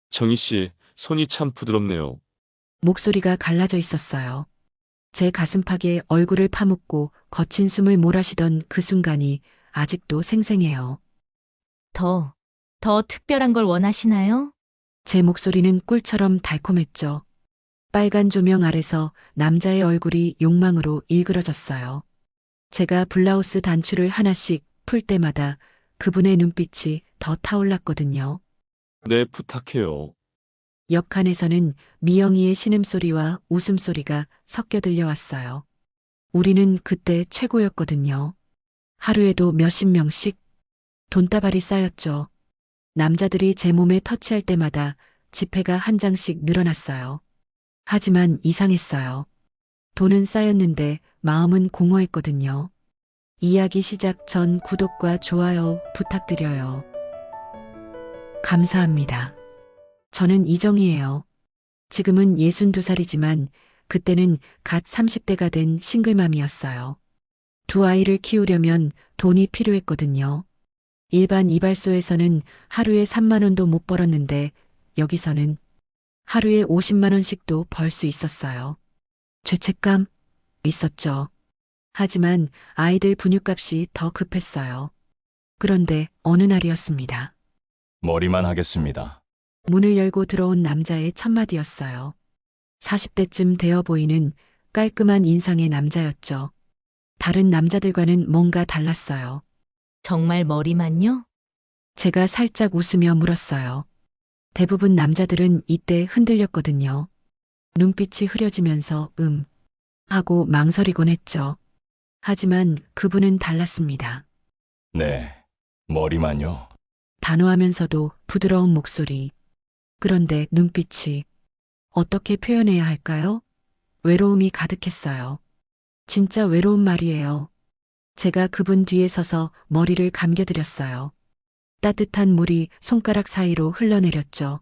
정희 씨, 손이 참 부드럽네요. 목소리가 갈라져 있었어요. 제 가슴팍에 얼굴을 파묻고 거친 숨을 몰아쉬던 그 순간이 아직도 생생해요. 더, 더 특별한 걸 원하시나요? 제 목소리는 꿀처럼 달콤했죠. 빨간 조명 아래서 남자의 얼굴이 욕망으로 일그러졌어요. 제가 블라우스 단추를 하나씩 풀 때마다 그분의 눈빛이 더 타올랐거든요. 네, 부탁해요. 옆칸에서는 미영이의 신음소리와 웃음소리가 섞여 들려왔어요. 우리는 그때 최고였거든요. 하루에도 몇십 명씩 돈다발이 쌓였죠. 남자들이 제 몸에 터치할 때마다 지폐가 한 장씩 늘어났어요. 하지만 이상했어요. 돈은 쌓였는데 마음은 공허했거든요. 이야기 시작 전 구독과 좋아요 부탁드려요. 감사합니다. 저는 이정희예요. 지금은 62살이지만 그때는 갓 30대가 된 싱글맘이었어요. 두 아이를 키우려면 돈이 필요했거든요. 일반 이발소에서는 하루에 3만 원도 못 벌었는데 여기서는 하루에 50만 원씩도 벌 수 있었어요. 죄책감 있었죠. 하지만 아이들 분유값이 더 급했어요. 그런데 어느 날이었습니다. 머리만 하겠습니다. 문을 열고 들어온 남자의 첫마디였어요. 40대쯤 되어 보이는 깔끔한 인상의 남자였죠. 다른 남자들과는 뭔가 달랐어요. 정말 머리만요? 제가 살짝 웃으며 물었어요. 대부분 남자들은 이때 흔들렸거든요. 눈빛이 흐려지면서 하고 망설이곤 했죠. 하지만 그분은 달랐습니다. 네, 머리만요. 단호하면서도 부드러운 목소리. 그런데 눈빛이 어떻게 표현해야 할까요? 외로움이 가득했어요. 진짜 외로운 말이에요. 제가 그분 뒤에 서서 머리를 감겨드렸어요. 따뜻한 물이 손가락 사이로 흘러내렸죠.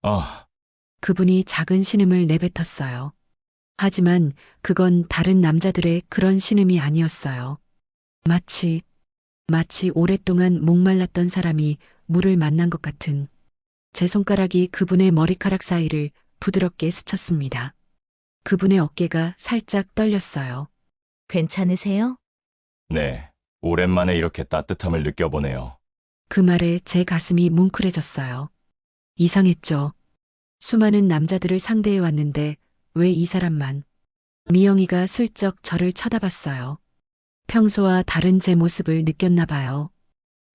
아, 그분이 작은 신음을 내뱉었어요. 하지만 그건 다른 남자들의 그런 신음이 아니었어요. 마치, 마치 오랫동안 목말랐던 사람이 물을 만난 것 같은 제 손가락이 그분의 머리카락 사이를 부드럽게 스쳤습니다. 그분의 어깨가 살짝 떨렸어요. 괜찮으세요? 네. 오랜만에 이렇게 따뜻함을 느껴보네요. 그 말에 제 가슴이 뭉클해졌어요. 이상했죠. 수많은 남자들을 상대해 왔는데 왜 이 사람만. 미영이가 슬쩍 저를 쳐다봤어요. 평소와 다른 제 모습을 느꼈나 봐요.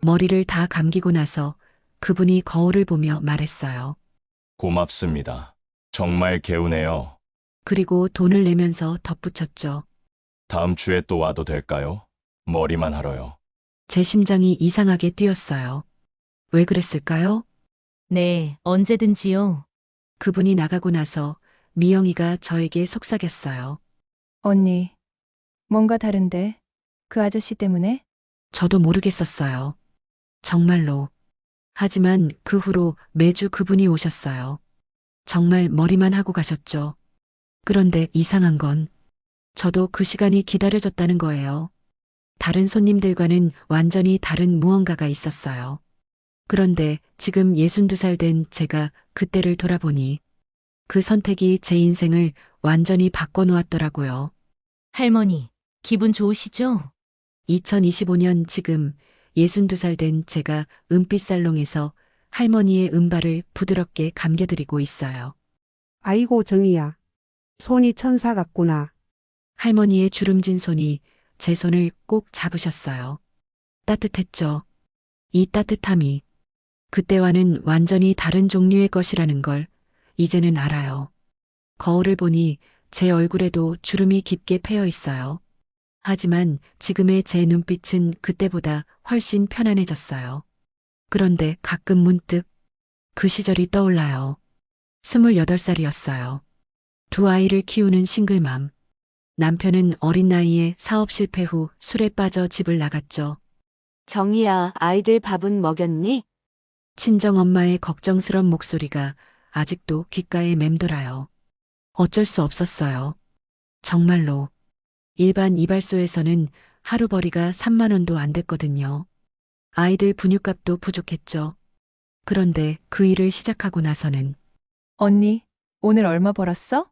머리를 다 감기고 나서 그분이 거울을 보며 말했어요. 고맙습니다. 정말 개운해요. 그리고 돈을 내면서 덧붙였죠. 다음 주에 또 와도 될까요? 머리만 하러요. 제 심장이 이상하게 뛰었어요. 왜 그랬을까요? 네, 언제든지요. 그분이 나가고 나서 미영이가 저에게 속삭였어요. 언니, 뭔가 다른데? 그 아저씨 때문에? 저도 모르겠었어요. 정말로. 하지만 그 후로 매주 그분이 오셨어요. 정말 머리만 하고 가셨죠. 그런데 이상한 건 저도 그 시간이 기다려졌다는 거예요. 다른 손님들과는 완전히 다른 무언가가 있었어요. 그런데 지금 62살 된 제가 그때를 돌아보니 그 선택이 제 인생을 완전히 바꿔놓았더라고요. 할머니, 기분 좋으시죠? 2025년 지금 62살 된 제가 은빛 살롱에서 할머니의 음발을 부드럽게 감겨드리고 있어요. 아이고 정이야. 손이 천사 같구나. 할머니의 주름진 손이 제 손을 꼭 잡으셨어요. 따뜻했죠. 이 따뜻함이 그때와는 완전히 다른 종류의 것이라는 걸 이제는 알아요. 거울을 보니 제 얼굴에도 주름이 깊게 패여 있어요. 하지만 지금의 제 눈빛은 그때보다 훨씬 편안해졌어요. 그런데 가끔 문득 그 시절이 떠올라요. 28살이었어요. 두 아이를 키우는 싱글맘. 남편은 어린 나이에 사업 실패 후 술에 빠져 집을 나갔죠. 정희야, 아이들 밥은 먹였니? 친정엄마의 걱정스런 목소리가 아직도 귓가에 맴돌아요. 어쩔 수 없었어요. 정말로. 일반 이발소에서는 하루벌이가 3만 원도 안 됐거든요. 아이들 분유값도 부족했죠. 그런데 그 일을 시작하고 나서는 언니, 오늘 얼마 벌었어?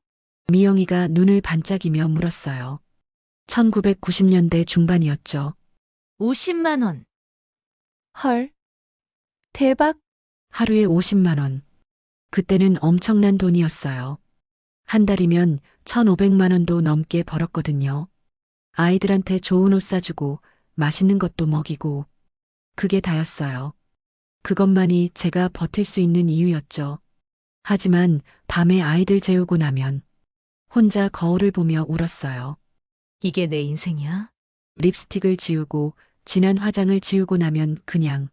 미영이가 눈을 반짝이며 물었어요. 1990년대 중반이었죠. 50만 원. 헐. 대박. 하루에 50만 원. 그때는 엄청난 돈이었어요. 한 달이면 1,500만 원도 넘게 벌었거든요. 아이들한테 좋은 옷 사주고 맛있는 것도 먹이고 그게 다였어요. 그것만이 제가 버틸 수 있는 이유였죠. 하지만 밤에 아이들 재우고 나면 혼자 거울을 보며 울었어요. 이게 내 인생이야? 립스틱을 지우고 진한 화장을 지우고 나면 그냥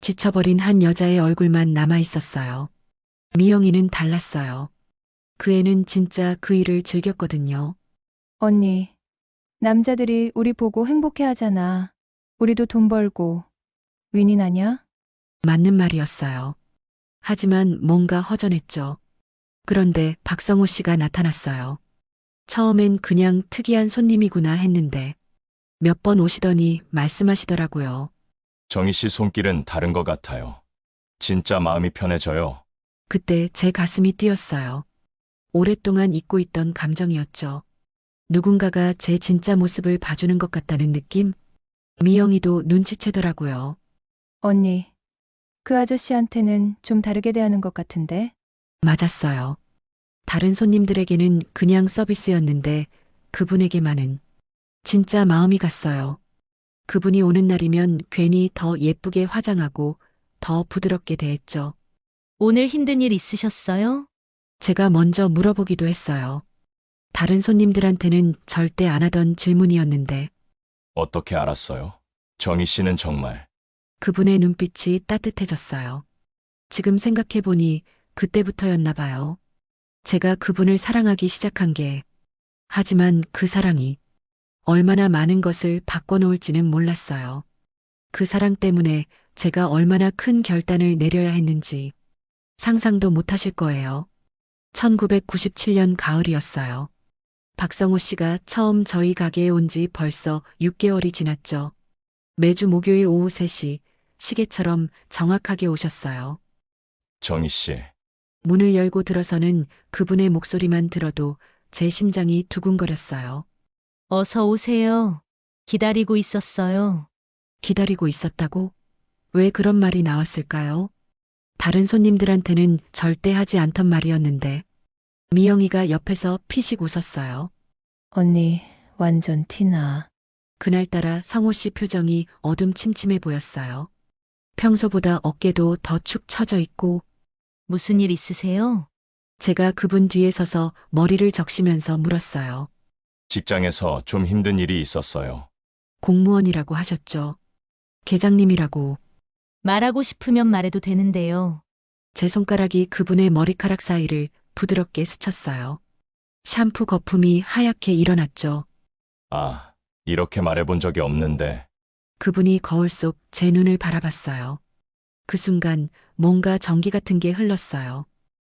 지쳐버린 한 여자의 얼굴만 남아 있었어요. 미영이는 달랐어요. 그 애는 진짜 그 일을 즐겼거든요. 언니, 남자들이 우리 보고 행복해 하잖아. 우리도 돈 벌고. 윈윈하냐? 맞는 말이었어요. 하지만 뭔가 허전했죠. 그런데 박성호 씨가 나타났어요. 처음엔 그냥 특이한 손님이구나 했는데 몇 번 오시더니 말씀하시더라고요. 정희 씨 손길은 다른 것 같아요. 진짜 마음이 편해져요. 그때 제 가슴이 뛰었어요. 오랫동안 잊고 있던 감정이었죠. 누군가가 제 진짜 모습을 봐주는 것 같다는 느낌? 미영이도 눈치채더라고요. 언니, 그 아저씨한테는 좀 다르게 대하는 것 같은데? 맞았어요. 다른 손님들에게는 그냥 서비스였는데 그분에게만은 진짜 마음이 갔어요. 그분이 오는 날이면 괜히 더 예쁘게 화장하고 더 부드럽게 대했죠. 오늘 힘든 일 있으셨어요? 제가 먼저 물어보기도 했어요. 다른 손님들한테는 절대 안 하던 질문이었는데 어떻게 알았어요? 정희 씨는 정말 그분의 눈빛이 따뜻해졌어요. 지금 생각해보니 그때부터였나 봐요. 제가 그분을 사랑하기 시작한 게, 하지만 그 사랑이 얼마나 많은 것을 바꿔놓을지는 몰랐어요. 그 사랑 때문에 제가 얼마나 큰 결단을 내려야 했는지 상상도 못하실 거예요. 1997년 가을이었어요. 박성호 씨가 처음 저희 가게에 온 지 벌써 6개월이 지났죠. 매주 목요일 오후 3시 시계처럼 정확하게 오셨어요. 정희 씨, 문을 열고 들어서는 그분의 목소리만 들어도 제 심장이 두근거렸어요. 어서 오세요. 기다리고 있었어요. 기다리고 있었다고? 왜 그런 말이 나왔을까요? 다른 손님들한테는 절대 하지 않던 말이었는데 미영이가 옆에서 피식 웃었어요. 언니, 완전 티나. 그날따라 성호 씨 표정이 어둠침침해 보였어요. 평소보다 어깨도 더 축 처져 있고 무슨 일 있으세요? 제가 그분 뒤에 서서 머리를 적시면서 물었어요. 직장에서 좀 힘든 일이 있었어요. 공무원이라고 하셨죠. 계장님이라고. 말하고 싶으면 말해도 되는데요. 제 손가락이 그분의 머리카락 사이를 부드럽게 스쳤어요. 샴푸 거품이 하얗게 일어났죠. 아, 이렇게 말해본 적이 없는데 그분이 거울 속 제 눈을 바라봤어요. 그 순간 뭔가 전기 같은 게 흘렀어요.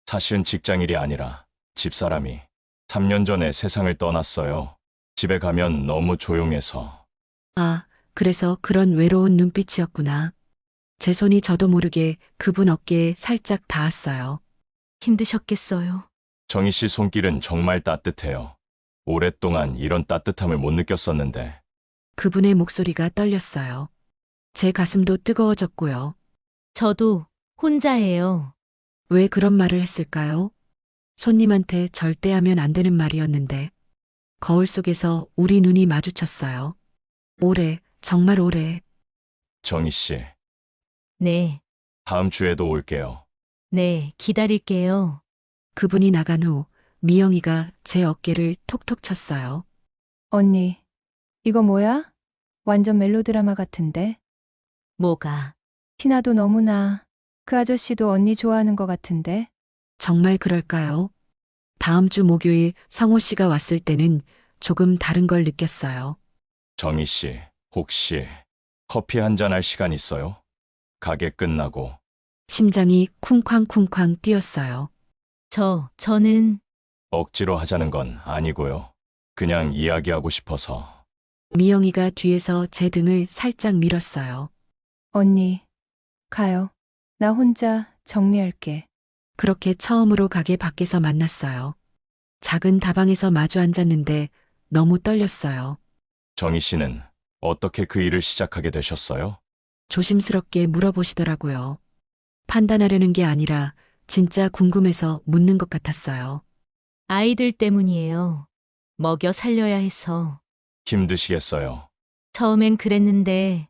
사실은 직장일이 아니라 집사람이 3년 전에 세상을 떠났어요. 집에 가면 너무 조용해서. 아, 그래서 그런 외로운 눈빛이었구나. 제 손이 저도 모르게 그분 어깨에 살짝 닿았어요. 힘드셨겠어요. 정희 씨 손길은 정말 따뜻해요. 오랫동안 이런 따뜻함을 못 느꼈었는데 그분의 목소리가 떨렸어요. 제 가슴도 뜨거워졌고요. 저도 혼자예요. 왜 그런 말을 했을까요? 손님한테 절대 하면 안 되는 말이었는데 거울 속에서 우리 눈이 마주쳤어요. 오래, 정말 오래. 정희 씨, 네, 다음 주에도 올게요. 네, 기다릴게요. 그분이 나간 후 미영이가 제 어깨를 톡톡 쳤어요. 언니, 이거 뭐야? 완전 멜로드라마 같은데? 뭐가? 티나도 너무나. 그 아저씨도 언니 좋아하는 것 같은데? 정말 그럴까요? 다음 주 목요일 성호 씨가 왔을 때는 조금 다른 걸 느꼈어요. 정희 씨, 혹시 커피 한잔 할 시간 있어요? 가게 끝나고. 심장이 쿵쾅쿵쾅 뛰었어요. 저는 억지로 하자는 건 아니고요. 그냥 이야기하고 싶어서. 미영이가 뒤에서 제 등을 살짝 밀었어요. 언니, 가요. 나 혼자 정리할게. 그렇게 처음으로 가게 밖에서 만났어요. 작은 다방에서 마주 앉았는데 너무 떨렸어요. 정희 씨는 어떻게 그 일을 시작하게 되셨어요? 조심스럽게 물어보시더라고요. 판단하려는 게 아니라 진짜 궁금해서 묻는 것 같았어요. 아이들 때문이에요. 먹여 살려야 해서. 힘드시겠어요. 처음엔 그랬는데,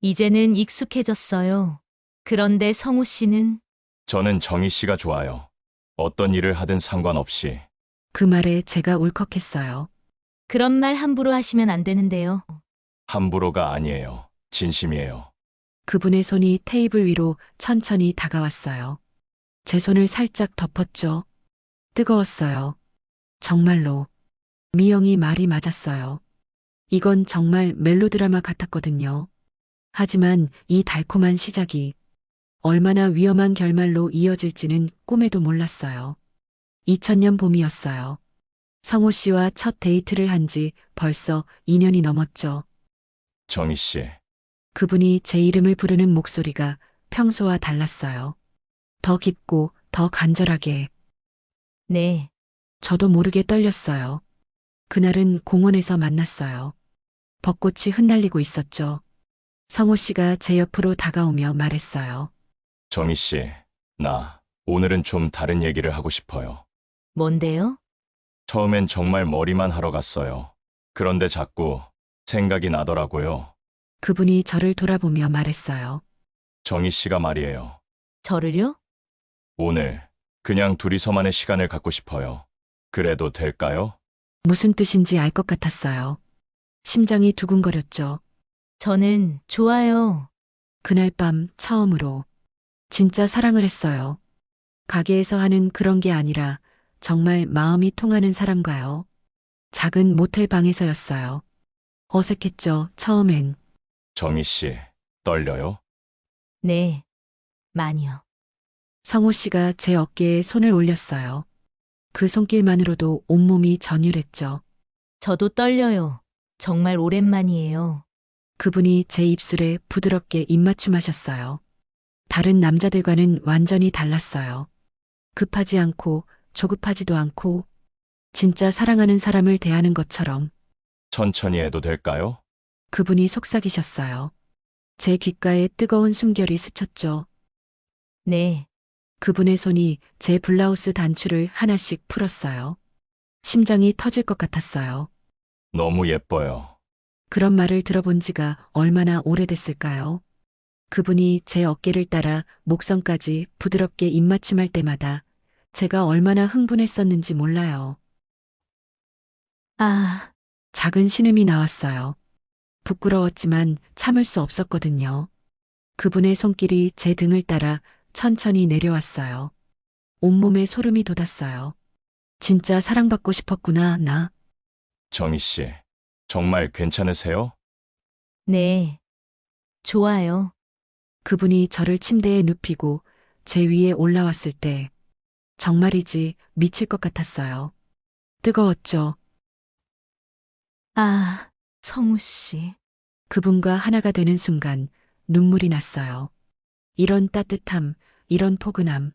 이제는 익숙해졌어요. 그런데 성우 씨는 저는 정희 씨가 좋아요. 어떤 일을 하든 상관없이. 그 말에 제가 울컥했어요. 그런 말 함부로 하시면 안 되는데요. 함부로가 아니에요. 진심이에요. 그분의 손이 테이블 위로 천천히 다가왔어요. 제 손을 살짝 덮었죠. 뜨거웠어요. 정말로. 미영이 말이 맞았어요. 이건 정말 멜로드라마 같았거든요. 하지만 이 달콤한 시작이 얼마나 위험한 결말로 이어질지는 꿈에도 몰랐어요. 2000년 봄이었어요. 성호 씨와 첫 데이트를 한 지 벌써 2년이 넘었죠. 정희 씨, 그분이 제 이름을 부르는 목소리가 평소와 달랐어요. 더 깊고 더 간절하게. 네, 저도 모르게 떨렸어요. 그날은 공원에서 만났어요. 벚꽃이 흩날리고 있었죠. 성호 씨가 제 옆으로 다가오며 말했어요. 정희 씨, 나 오늘은 좀 다른 얘기를 하고 싶어요. 뭔데요? 처음엔 정말 머리만 하러 갔어요. 그런데 자꾸 생각이 나더라고요. 그분이 저를 돌아보며 말했어요. 정희 씨가 말이에요. 저를요? 오늘 그냥 둘이서만의 시간을 갖고 싶어요. 그래도 될까요? 무슨 뜻인지 알 것 같았어요. 심장이 두근거렸죠. 저는 좋아요. 그날 밤 처음으로 진짜 사랑을 했어요. 가게에서 하는 그런 게 아니라 정말 마음이 통하는 사람과요. 작은 모텔 방에서였어요. 어색했죠, 처음엔. 정희 씨, 떨려요? 네, 많이요. 성호 씨가 제 어깨에 손을 올렸어요. 그 손길만으로도 온몸이 전율했죠. 저도 떨려요. 정말 오랜만이에요. 그분이 제 입술에 부드럽게 입맞춤하셨어요. 다른 남자들과는 완전히 달랐어요. 급하지 않고 조급하지도 않고 진짜 사랑하는 사람을 대하는 것처럼. 천천히 해도 될까요? 그분이 속삭이셨어요. 제 귓가에 뜨거운 숨결이 스쳤죠. 네, 그분의 손이 제 블라우스 단추를 하나씩 풀었어요. 심장이 터질 것 같았어요. 너무 예뻐요. 그런 말을 들어본 지가 얼마나 오래됐을까요? 그분이 제 어깨를 따라 목선까지 부드럽게 입맞춤할 때마다 제가 얼마나 흥분했었는지 몰라요. 아, 작은 신음이 나왔어요. 부끄러웠지만 참을 수 없었거든요. 그분의 손길이 제 등을 따라 천천히 내려왔어요. 온몸에 소름이 돋았어요. 진짜 사랑받고 싶었구나, 나. 정희 씨, 정말 괜찮으세요? 네, 좋아요. 그분이 저를 침대에 눕히고 제 위에 올라왔을 때 정말이지 미칠 것 같았어요. 뜨거웠죠. 아, 성우 씨. 그분과 하나가 되는 순간 눈물이 났어요. 이런 따뜻함, 이런 포근함.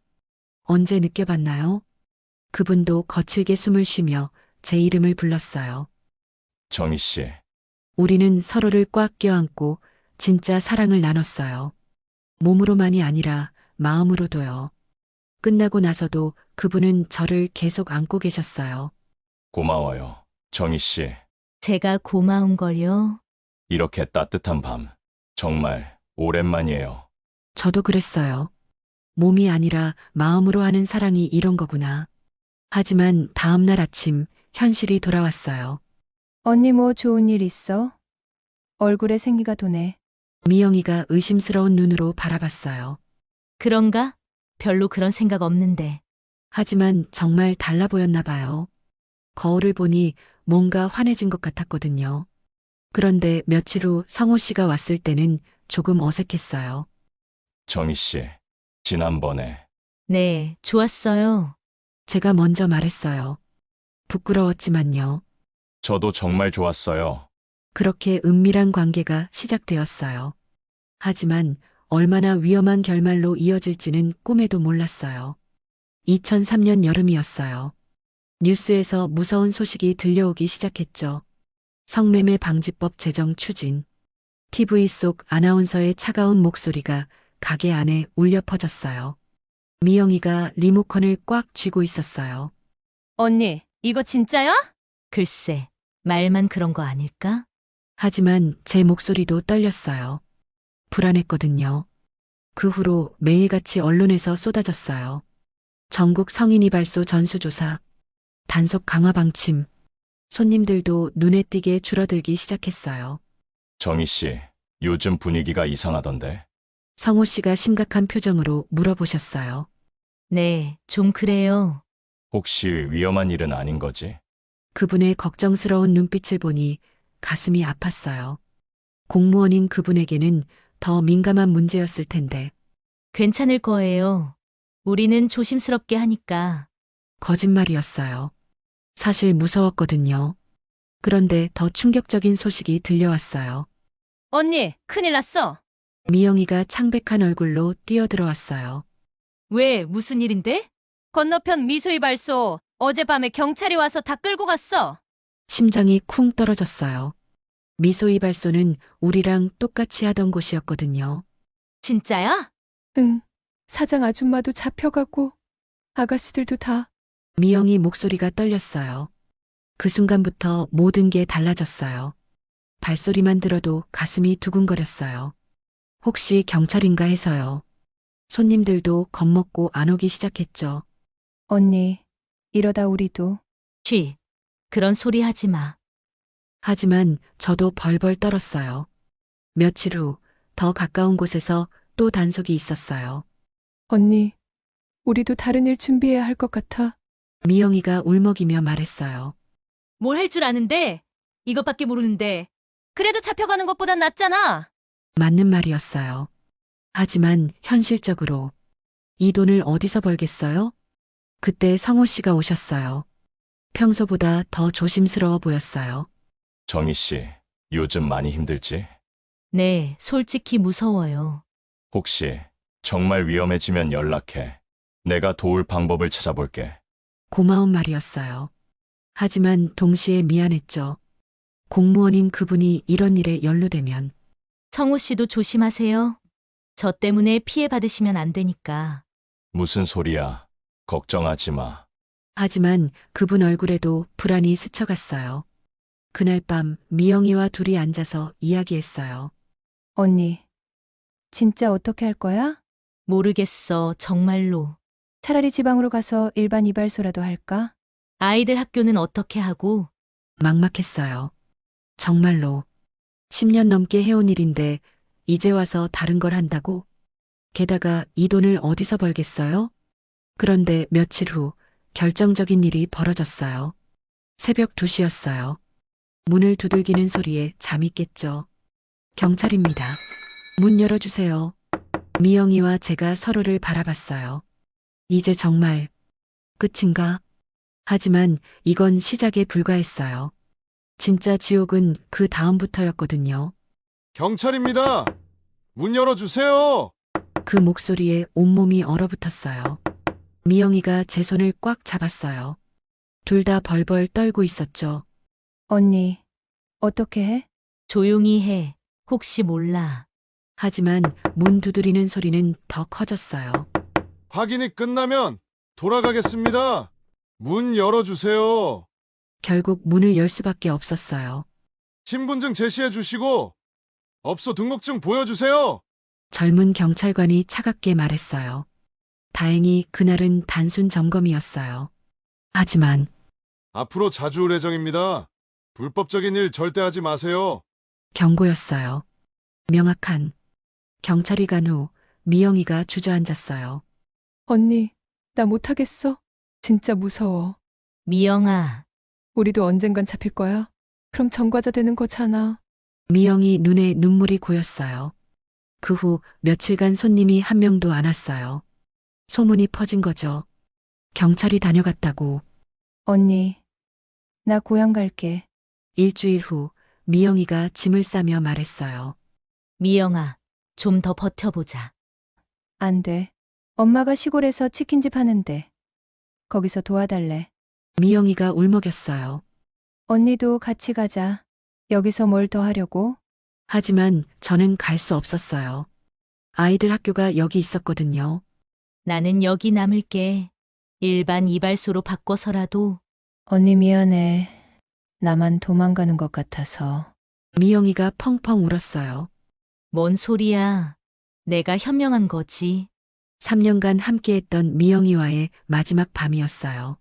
언제 느껴봤나요? 그분도 거칠게 숨을 쉬며 제 이름을 불렀어요. 정희 씨, 우리는 서로를 꽉 껴안고 진짜 사랑을 나눴어요. 몸으로만이 아니라 마음으로도요. 끝나고 나서도 그분은 저를 계속 안고 계셨어요. 고마워요. 정희 씨, 제가 고마운걸요. 이렇게 따뜻한 밤, 정말 오랜만이에요. 저도 그랬어요. 몸이 아니라 마음으로 하는 사랑이 이런 거구나. 하지만 다음날 아침 현실이 돌아왔어요. 언니 뭐 좋은 일 있어? 얼굴에 생기가 도네. 미영이가 의심스러운 눈으로 바라봤어요. 그런가? 별로 그런 생각 없는데. 하지만 정말 달라 보였나 봐요. 거울을 보니 뭔가 환해진 것 같았거든요. 그런데 며칠 후 성호 씨가 왔을 때는 조금 어색했어요. 정희 씨, 지난번에 네, 좋았어요. 제가 먼저 말했어요. 부끄러웠지만요. 저도 정말 좋았어요. 그렇게 은밀한 관계가 시작되었어요. 하지만 얼마나 위험한 결말로 이어질지는 꿈에도 몰랐어요. 2003년 여름이었어요. 뉴스에서 무서운 소식이 들려오기 시작했죠. 성매매 방지법 제정 추진. TV 속 아나운서의 차가운 목소리가 가게 안에 울려 퍼졌어요. 미영이가 리모컨을 꽉 쥐고 있었어요. 언니, 이거 진짜야? 글쎄, 말만 그런 거 아닐까? 하지만 제 목소리도 떨렸어요. 불안했거든요. 그 후로 매일같이 언론에서 쏟아졌어요. 전국 성인 이발소 전수조사, 단속 강화 방침, 손님들도 눈에 띄게 줄어들기 시작했어요. 정희 씨, 요즘 분위기가 이상하던데. 성호 씨가 심각한 표정으로 물어보셨어요. 네, 좀 그래요. 혹시 위험한 일은 아닌 거지? 그분의 걱정스러운 눈빛을 보니 가슴이 아팠어요. 공무원인 그분에게는 더 민감한 문제였을 텐데 괜찮을 거예요. 우리는 조심스럽게 하니까. 거짓말이었어요. 사실 무서웠거든요. 그런데 더 충격적인 소식이 들려왔어요. 언니, 큰일 났어. 미영이가 창백한 얼굴로 뛰어들어왔어요. 왜, 무슨 일인데? 건너편 미수이발소 어젯밤에 경찰이 와서 다 끌고 갔어. 심장이 쿵 떨어졌어요. 미소이발소는 우리랑 똑같이 하던 곳이었거든요. 진짜야? 응. 사장 아줌마도 잡혀가고 아가씨들도 다. 미영이 목소리가 떨렸어요. 그 순간부터 모든 게 달라졌어요. 발소리만 들어도 가슴이 두근거렸어요. 혹시 경찰인가 해서요. 손님들도 겁먹고 안 오기 시작했죠. 언니, 이러다 우리도. 쉬. 그런 소리 하지 마. 하지만 저도 벌벌 떨었어요. 며칠 후 더 가까운 곳에서 또 단속이 있었어요. 언니, 우리도 다른 일 준비해야 할 것 같아. 미영이가 울먹이며 말했어요. 뭘 할 줄 아는데? 이것밖에 모르는데. 그래도 잡혀가는 것보단 낫잖아. 맞는 말이었어요. 하지만 현실적으로 이 돈을 어디서 벌겠어요? 그때 성호 씨가 오셨어요. 평소보다 더 조심스러워 보였어요. 정희 씨, 요즘 많이 힘들지? 네, 솔직히 무서워요. 혹시 정말 위험해지면 연락해. 내가 도울 방법을 찾아볼게. 고마운 말이었어요. 하지만 동시에 미안했죠. 공무원인 그분이 이런 일에 연루되면 성우 씨도 조심하세요. 저 때문에 피해 받으시면 안 되니까. 무슨 소리야. 걱정하지 마. 하지만 그분 얼굴에도 불안이 스쳐갔어요. 그날 밤 미영이와 둘이 앉아서 이야기했어요. 언니, 진짜 어떻게 할 거야? 모르겠어, 정말로. 차라리 지방으로 가서 일반 이발소라도 할까? 아이들 학교는 어떻게 하고? 막막했어요. 정말로 10년 넘게 해온 일인데 이제 와서 다른 걸 한다고? 게다가 이 돈을 어디서 벌겠어요? 그런데 며칠 후 결정적인 일이 벌어졌어요. 새벽 2시였어요. 문을 두들기는 소리에 잠이 깼죠. 경찰입니다. 문 열어주세요. 미영이와 제가 서로를 바라봤어요. 이제 정말 끝인가? 하지만 이건 시작에 불과했어요. 진짜 지옥은 그 다음부터였거든요. 경찰입니다. 문 열어주세요. 그 목소리에 온몸이 얼어붙었어요. 미영이가 제 손을 꽉 잡았어요. 둘 다 벌벌 떨고 있었죠. 언니, 어떻게 해? 조용히 해. 혹시 몰라. 하지만 문 두드리는 소리는 더 커졌어요. 확인이 끝나면 돌아가겠습니다. 문 열어주세요. 결국 문을 열 수밖에 없었어요. 신분증 제시해 주시고 업소 등록증 보여주세요. 젊은 경찰관이 차갑게 말했어요. 다행히 그날은 단순 점검이었어요. 하지만 앞으로 자주 올 예정입니다. 불법적인 일 절대 하지 마세요. 경고였어요. 명확한. 경찰이 간 후 미영이가 주저앉았어요. 언니, 나 못하겠어. 진짜 무서워. 미영아, 우리도 언젠간 잡힐 거야. 그럼 전과자 되는 거잖아. 미영이 눈에 눈물이 고였어요. 그 후 며칠간 손님이 한 명도 안 왔어요. 소문이 퍼진 거죠. 경찰이 다녀갔다고. 언니, 나 고향 갈게. 일주일 후 미영이가 짐을 싸며 말했어요. 미영아, 좀 더 버텨보자. 안 돼. 엄마가 시골에서 치킨집 하는데. 거기서 도와달래. 미영이가 울먹였어요. 언니도 같이 가자. 여기서 뭘 더 하려고? 하지만 저는 갈 수 없었어요. 아이들 학교가 여기 있었거든요. 나는 여기 남을게. 일반 이발소로 바꿔서라도. 언니 미안해. 나만 도망가는 것 같아서. 미영이가 펑펑 울었어요. 뭔 소리야. 내가 현명한 거지. 3년간 함께했던 미영이와의 마지막 밤이었어요.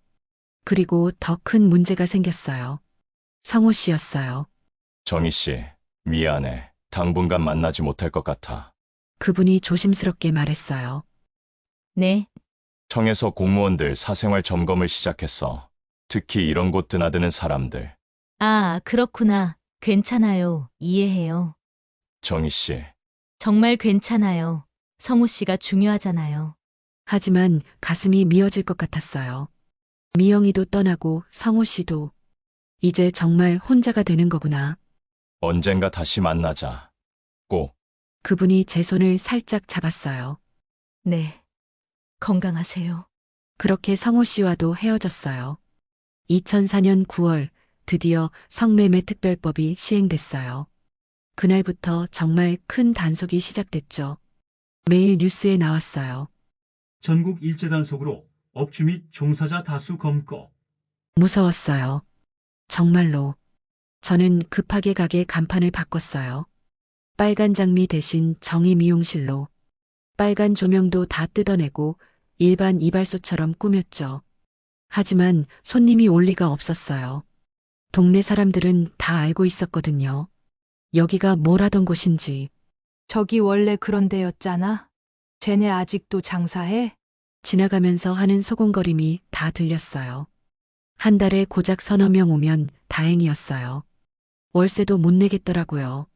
그리고 더 큰 문제가 생겼어요. 성호 씨였어요. 정희 씨, 미안해. 당분간 만나지 못할 것 같아. 그분이 조심스럽게 말했어요. 네, 청에서 공무원들 사생활 점검을 시작했어. 특히 이런 곳 드나드는 사람들. 아, 그렇구나. 괜찮아요. 이해해요. 정희 씨, 정말 괜찮아요. 성우 씨가 중요하잖아요. 하지만 가슴이 미어질 것 같았어요. 미영이도 떠나고 성호 씨도 이제 정말 혼자가 되는 거구나. 언젠가 다시 만나자. 꼭. 그분이 제 손을 살짝 잡았어요. 네. 건강하세요. 그렇게 성호 씨와도 헤어졌어요. 2004년 9월 드디어 성매매 특별법이 시행됐어요. 그날부터 정말 큰 단속이 시작됐죠. 매일 뉴스에 나왔어요. 전국 일제 단속으로 업주 및 종사자 다수 검거. 무서웠어요. 정말로. 저는 급하게 가게 간판을 바꿨어요. 빨간 장미 대신 정의 미용실로. 빨간 조명도 다 뜯어내고 일반 이발소처럼 꾸몄죠. 하지만 손님이 올 리가 없었어요. 동네 사람들은 다 알고 있었거든요. 여기가 뭘 하던 곳인지. 저기 원래 그런 데였잖아. 쟤네 아직도 장사해? 지나가면서 하는 소곤거림이 다 들렸어요. 한 달에 고작 서너 명 오면 다행이었어요. 월세도 못 내겠더라고요.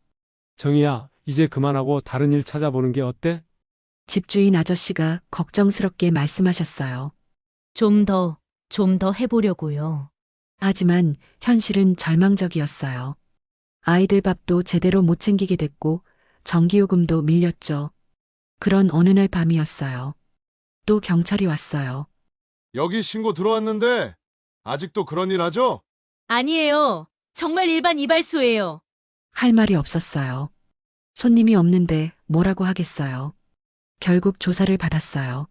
정희야, 이제 그만하고 다른 일 찾아보는 게 어때? 집주인 아저씨가 걱정스럽게 말씀하셨어요. 좀 더 해보려고요. 하지만 현실은 절망적이었어요. 아이들 밥도 제대로 못 챙기게 됐고 전기요금도 밀렸죠. 그런 어느 날 밤이었어요. 또 경찰이 왔어요. 여기 신고 들어왔는데 아직도 그런 일 하죠? 아니에요. 정말 일반 이발소예요. 할 말이 없었어요. 손님이 없는데 뭐라고 하겠어요. 결국 조사를 받았어요.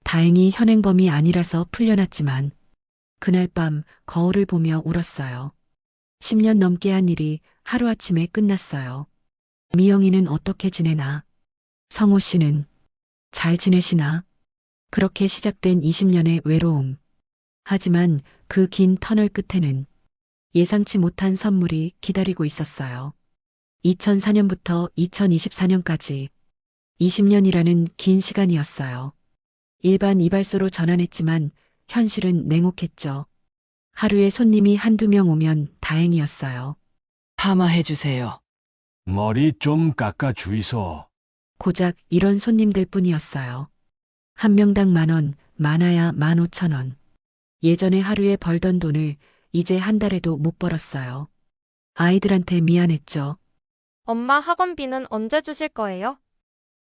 다행히 현행범이 아니라서 풀려났지만 그날 밤 거울을 보며 울었어요. 10년 넘게 한 일이 하루아침에 끝났어요. 미영이는 어떻게 지내나? 성호 씨는 잘 지내시나? 그렇게 시작된 20년의 외로움. 하지만 그 긴 터널 끝에는 예상치 못한 선물이 기다리고 있었어요. 2004년부터 2024년까지 20년이라는 긴 시간이었어요. 일반 이발소로 전환했지만 현실은 냉혹했죠. 하루에 손님이 한두 명 오면 다행이었어요. 파마해주세요. 머리 좀 깎아 주이소. 고작 이런 손님들 뿐이었어요. 한 명당 10,000원, 많아야 15,000원. 예전에 하루에 벌던 돈을 이제 한 달에도 못 벌었어요. 아이들한테 미안했죠. 엄마 학원비는 언제 주실 거예요?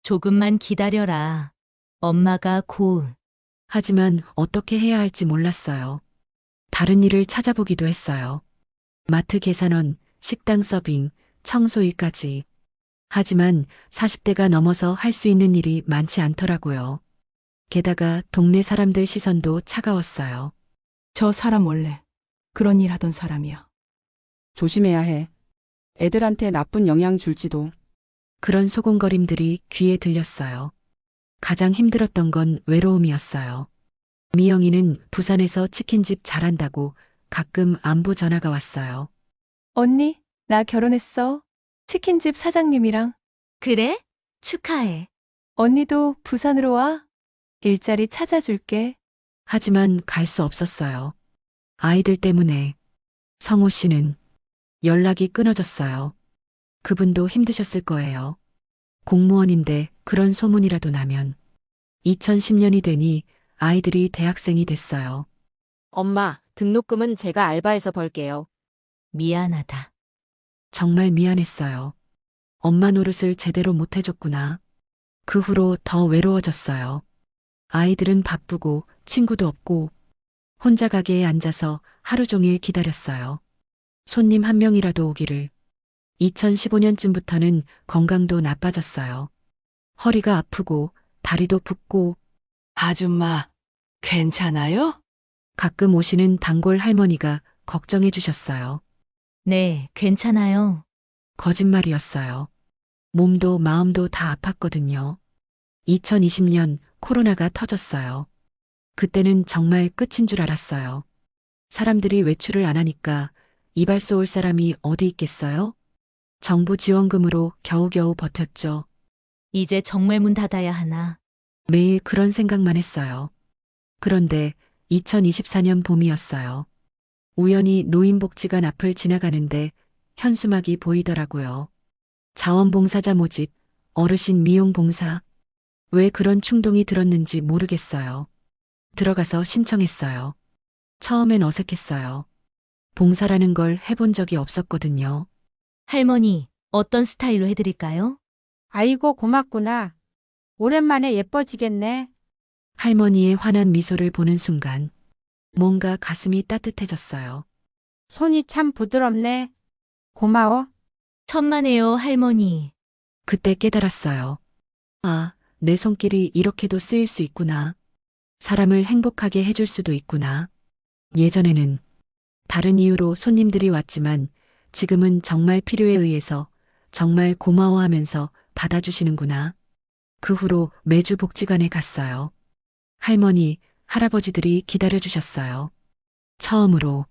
조금만 기다려라. 엄마가 곧. 하지만 어떻게 해야 할지 몰랐어요. 다른 일을 찾아보기도 했어요. 마트 계산원, 식당 서빙, 청소 일까지. 하지만 40대가 넘어서 할 수 있는 일이 많지 않더라고요. 게다가 동네 사람들 시선도 차가웠어요. 저 사람 원래 그런 일 하던 사람이야. 조심해야 해. 애들한테 나쁜 영향 줄지도. 그런 소곤거림들이 귀에 들렸어요. 가장 힘들었던 건 외로움이었어요. 미영이는 부산에서 치킨집 잘한다고 가끔 안부 전화가 왔어요. 언니, 나 결혼했어. 치킨집 사장님이랑. 그래? 축하해. 언니도 부산으로 와. 일자리 찾아줄게. 하지만 갈 수 없었어요. 아이들 때문에. 성호 씨는 연락이 끊어졌어요. 그분도 힘드셨을 거예요. 공무원인데 그런 소문이라도 나면. 2010년이 되니 아이들이 대학생이 됐어요. 엄마, 등록금은 제가 알바해서 벌게요. 미안하다. 정말 미안했어요. 엄마 노릇을 제대로 못 해줬구나. 그 후로 더 외로워졌어요. 아이들은 바쁘고 친구도 없고 혼자 가게에 앉아서 하루 종일 기다렸어요. 손님 한 명이라도 오기를. 2015년쯤부터는 건강도 나빠졌어요. 허리가 아프고 다리도 붓고 아줌마, 괜찮아요? 가끔 오시는 단골 할머니가 걱정해 주셨어요. 네, 괜찮아요. 거짓말이었어요. 몸도 마음도 다 아팠거든요. 2020년 코로나가 터졌어요. 그때는 정말 끝인 줄 알았어요. 사람들이 외출을 안 하니까 이발소 올 사람이 어디 있겠어요? 정부 지원금으로 겨우겨우 버텼죠. 이제 정말 문 닫아야 하나. 매일 그런 생각만 했어요. 그런데 2024년 봄이었어요. 우연히 노인복지관 앞을 지나가는데 현수막이 보이더라고요. 자원봉사자 모집, 어르신 미용 봉사. 왜 그런 충동이 들었는지 모르겠어요. 들어가서 신청했어요. 처음엔 어색했어요. 봉사라는 걸 해본 적이 없었거든요. 할머니, 어떤 스타일로 해드릴까요? 아이고, 고맙구나. 오랜만에 예뻐지겠네. 할머니의 환한 미소를 보는 순간 뭔가 가슴이 따뜻해졌어요. 손이 참 부드럽네. 고마워. 천만에요, 할머니. 그때 깨달았어요. 아, 내 손길이 이렇게도 쓰일 수 있구나. 사람을 행복하게 해줄 수도 있구나. 예전에는 다른 이유로 손님들이 왔지만 지금은 정말 필요에 의해서 정말 고마워하면서 받아주시는구나. 그 후로 매주 복지관에 갔어요. 할머니, 할아버지들이 기다려주셨어요. 처음으로,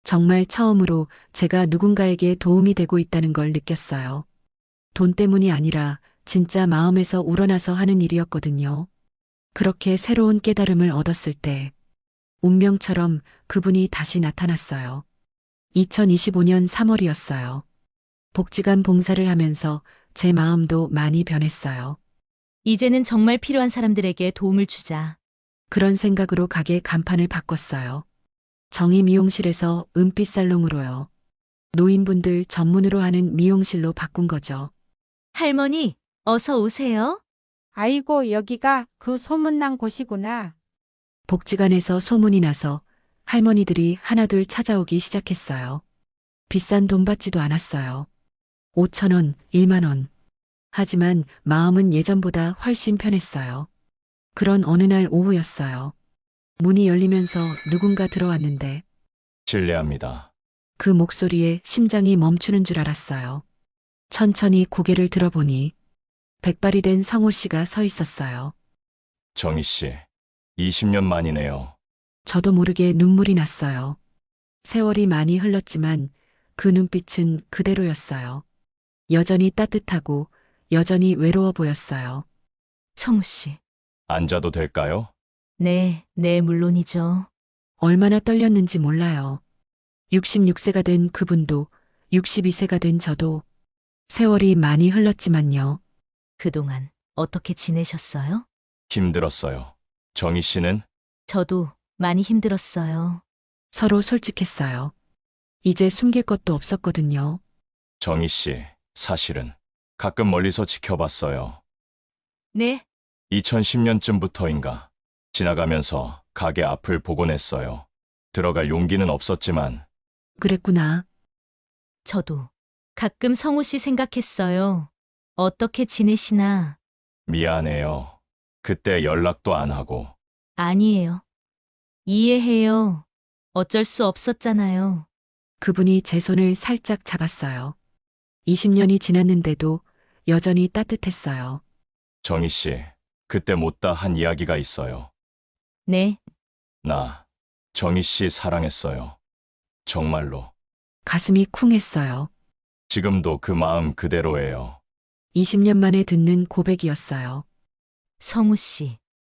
정말 처음으로 제가 누군가에게 도움이 되고 있다는 걸 느꼈어요. 돈 때문이 아니라 진짜 마음에서 우러나서 하는 일이었거든요. 그렇게 새로운 깨달음을 얻었을 때 운명처럼 그분이 다시 나타났어요. 2025년 3월이었어요. 복지관 봉사를 하면서 제 마음도 많이 변했어요. 이제는 정말 필요한 사람들에게 도움을 주자. 그런 생각으로 가게 간판을 바꿨어요. 정의 미용실에서 은빛 살롱으로요. 노인분들 전문으로 하는 미용실로 바꾼 거죠. 할머니, 어서 오세요. 아이고, 여기가 그 소문난 곳이구나. 복지관에서 소문이 나서 할머니들이 하나둘 찾아오기 시작했어요. 비싼 돈 받지도 않았어요. 5,000원, 1만원. 하지만 마음은 예전보다 훨씬 편했어요. 그런 어느 날 오후였어요. 문이 열리면서 누군가 들어왔는데 실례합니다. 그 목소리에 심장이 멈추는 줄 알았어요. 천천히 고개를 들어보니 백발이 된 성호 씨가 서 있었어요. 정희 씨, 20년 만이네요. 저도 모르게 눈물이 났어요. 세월이 많이 흘렀지만 그 눈빛은 그대로였어요. 여전히 따뜻하고 여전히 외로워 보였어요. 성우 씨. 앉아도 될까요? 네, 물론이죠. 얼마나 떨렸는지 몰라요. 66세가 된 그분도 62세가 된 저도 세월이 많이 흘렀지만요. 그동안 어떻게 지내셨어요? 힘들었어요. 정희 씨는? 저도 많이 힘들었어요. 서로 솔직했어요. 이제 숨길 것도 없었거든요. 정희 씨, 사실은 가끔 멀리서 지켜봤어요. 네, 2010년쯤부터인가 지나가면서 가게 앞을 보곤 했어요. 들어갈 용기는 없었지만 그랬구나. 저도 가끔 성우 씨 생각했어요. 어떻게 지내시나? 미안해요. 그때 연락도 안 하고. 아니에요. 이해해요. 어쩔 수 없었잖아요. 그분이 제 손을 살짝 잡았어요. 20년이 지났는데도 여전히 따뜻했어요. 정희 씨, 그때 못다 한 이야기가 있어요. 네, 나 정희 씨 사랑했어요. 정말로. 가슴이 쿵했어요. 지금도 그 마음 그대로예요. 20년 만에 듣는 고백이었어요. 성우 씨.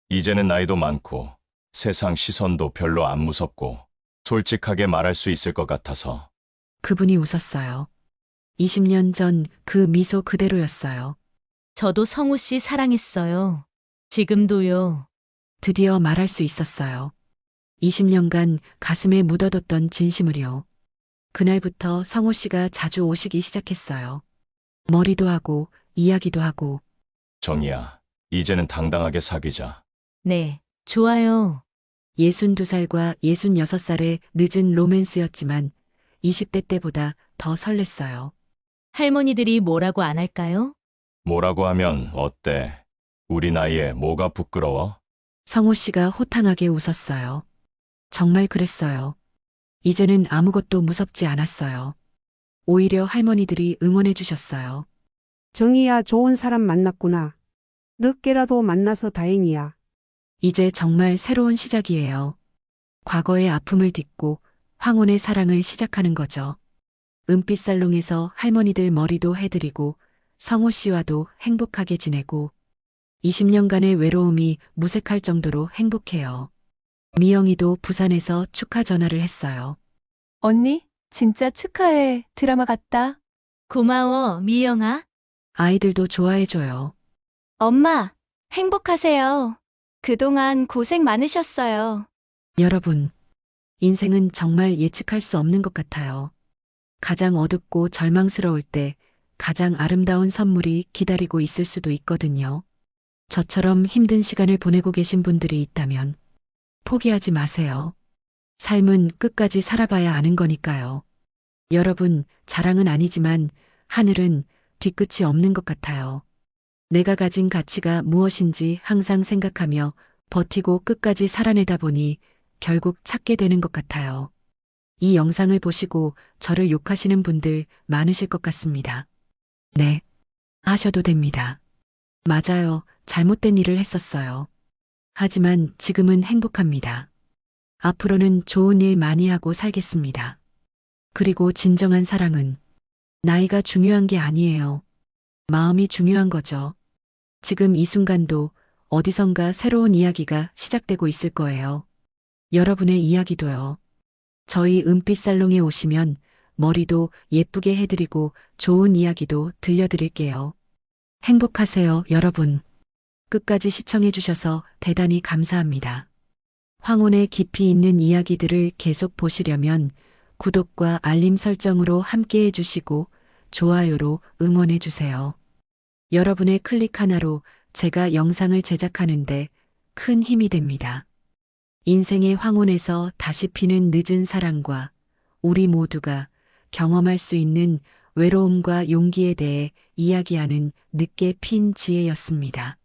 이제는 나이도 많고 세상 시선도 별로 안 무섭고 솔직하게 말할 수 있을 것 같아서. 그분이 웃었어요. 20년 전 그 미소 그대로였어요. 저도 성우 씨 사랑했어요. 지금도요. 드디어 말할 수 있었어요. 20년간 가슴에 묻어뒀던 진심을요. 그날부터 성호 씨가 자주 오시기 시작했어요. 머리도 하고 이야기도 하고. 정희야, 이제는 당당하게 사귀자. 네, 좋아요. 62살과 66살의 늦은 로맨스였지만 20대 때보다 더 설렜어요. 할머니들이 뭐라고 안 할까요? 뭐라고 하면 어때? 우리 나이에 뭐가 부끄러워? 성호 씨가 호탕하게 웃었어요. 정말 그랬어요. 이제는 아무것도 무섭지 않았어요. 오히려 할머니들이 응원해 주셨어요. 정희야, 좋은 사람 만났구나. 늦게라도 만나서 다행이야. 이제 정말 새로운 시작이에요. 과거의 아픔을 딛고 황혼의 사랑을 시작하는 거죠. 은빛 살롱에서 할머니들 머리도 해드리고 성호 씨와도 행복하게 지내고 20년간의 외로움이 무색할 정도로 행복해요. 미영이도 부산에서 축하 전화를 했어요. 언니, 진짜 축하해. 드라마 같다. 고마워, 미영아. 아이들도 좋아해줘요. 엄마, 행복하세요. 그동안 고생 많으셨어요. 여러분, 인생은 정말 예측할 수 없는 것 같아요. 가장 어둡고 절망스러울 때 가장 아름다운 선물이 기다리고 있을 수도 있거든요. 저처럼 힘든 시간을 보내고 계신 분들이 있다면 포기하지 마세요. 삶은 끝까지 살아봐야 아는 거니까요. 여러분, 자랑은 아니지만 하늘은 뒤끝이 없는 것 같아요. 내가 가진 가치가 무엇인지 항상 생각하며 버티고 끝까지 살아내다 보니 결국 찾게 되는 것 같아요. 이 영상을 보시고 저를 욕하시는 분들 많으실 것 같습니다. 네, 하셔도 됩니다. 맞아요. 잘못된 일을 했었어요. 하지만 지금은 행복합니다. 앞으로는 좋은 일 많이 하고 살겠습니다. 그리고 진정한 사랑은 나이가 중요한 게 아니에요. 마음이 중요한 거죠. 지금 이 순간도 어디선가 새로운 이야기가 시작되고 있을 거예요. 여러분의 이야기도요. 저희 은빛 살롱에 오시면 머리도 예쁘게 해드리고 좋은 이야기도 들려드릴게요. 행복하세요, 여러분. 끝까지 시청해주셔서 대단히 감사합니다. 황혼의 깊이 있는 이야기들을 계속 보시려면 구독과 알림 설정으로 함께 해주시고 좋아요로 응원해주세요. 여러분의 클릭 하나로 제가 영상을 제작하는데 큰 힘이 됩니다. 인생의 황혼에서 다시 피는 늦은 사랑과 우리 모두가 경험할 수 있는 외로움과 용기에 대해 이야기하는 늦게 핀 지혜였습니다.